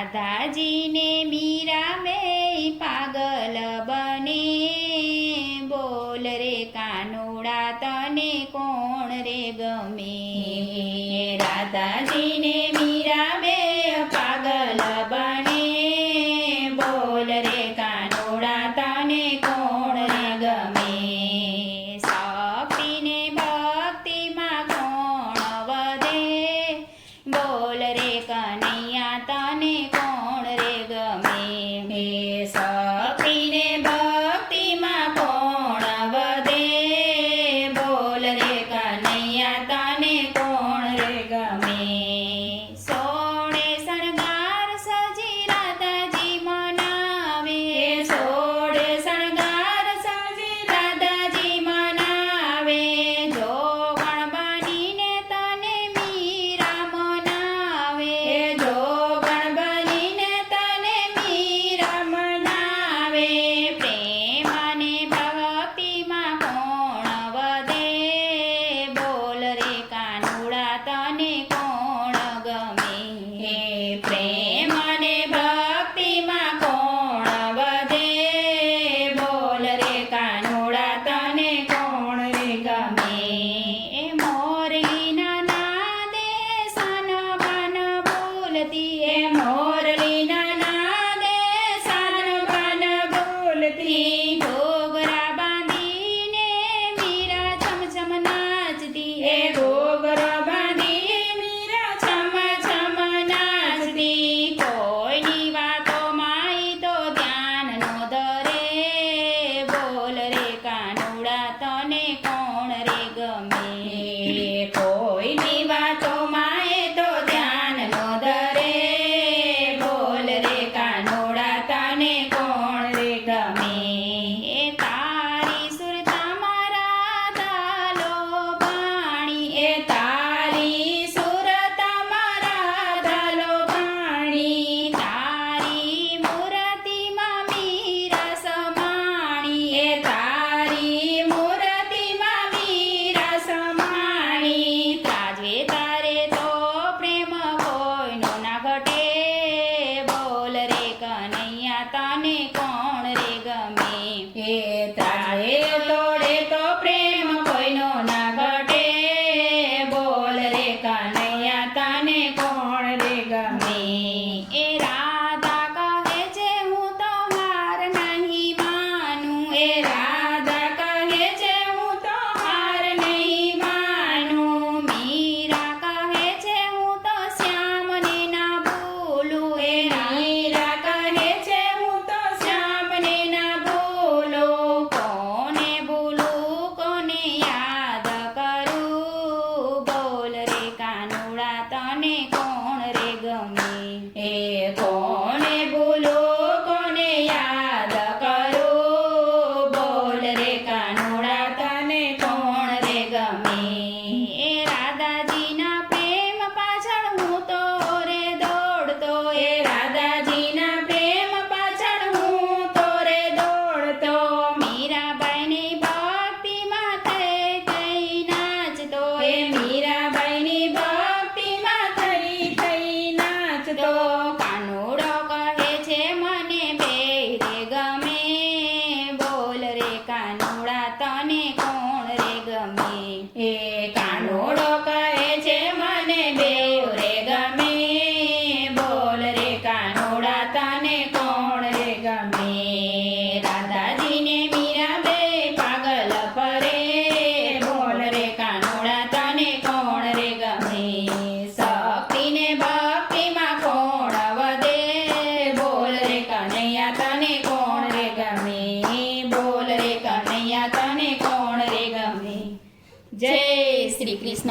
રાધાજીને મીરા બેય પાગલ બને, બોલ રે કાનુડા તને કોણ રે ગમે? રાધાજીને મીરા બેય પાગલ બને, બોલ રે કાનુડા તને કોણ રે ગમે? શક્તિને ભક્તિમાં કોણ વધે, બોલ રે કનૈયા તને કોણ રે ગમે? શક્તિને ભક્તિમાં કોણ વધે, બોલ રે કનૈયા તને કોણ રે ગમે? સોળે શણગાર સજી રાધાજી મનાવે, સોળે શણગાર સજી રાધાજી મનાવે, જોગણ બનીને તને મીરા મનાવે, જોગણ બનીને તને મીરા મનાવે. પ્રેમ અને ભક્તિમાં કોણ વધે, બોલ રે કાનુડા તને કોણ ગમે? પ્રેમ અને ભક્તિમાં કોણ વધે, બોલ રે કાનુડા તને કોણ રે ગમે? મોરલીના નાદે સનબન બોલતી, મોરલીના નાદે સનબન બોલતી, ઘોઘરા બાંધીને મીરા છમ છમ નાચતી, ઘોઘરા બાંધી મીરા છમ છમ નાચતી. કોઈની વાતોમાં ઈ તો ધ્યાન નો ધરે, બોલ રે કાનુડા તને કોણ રે ગમે? કોઈની વાતોમાં એ તો ધ્યાન નો ધરે, બોલ રે કાનુડા તને કોણ રે ગમે? તારી સુરતામાં રાધા લોભાણી, તારી સુરતામાં રાધા લોભાણી, તારી મૂર્તિમાં મીરા સમાણી, તારી મૂર્તિમાં મીરા સમાણી. ત્રાજવે તારે તો પ્રેમ કોઈનો ના ઘટે, બોલ રે કનૈયા તને કોણ રે ગમે? ત્રાજવે તોડે તો પ્રેમ કોઈનો ના ઘટે, બોલ રે કનૈયા તને કોણ રે ગમે? રાધા કહે છે હું તો હાર નહીં માનું, રાધા કહે છે હું તો હાર નહીં માનું, મીરા કહે છે હું તો શ્યામને ના ભૂલું, મીરા કહે છે હું તો શ્યામને ના ભૂલું. કોને ભૂલું કોને યાદ કરું, બોલ રે કાનુડા તને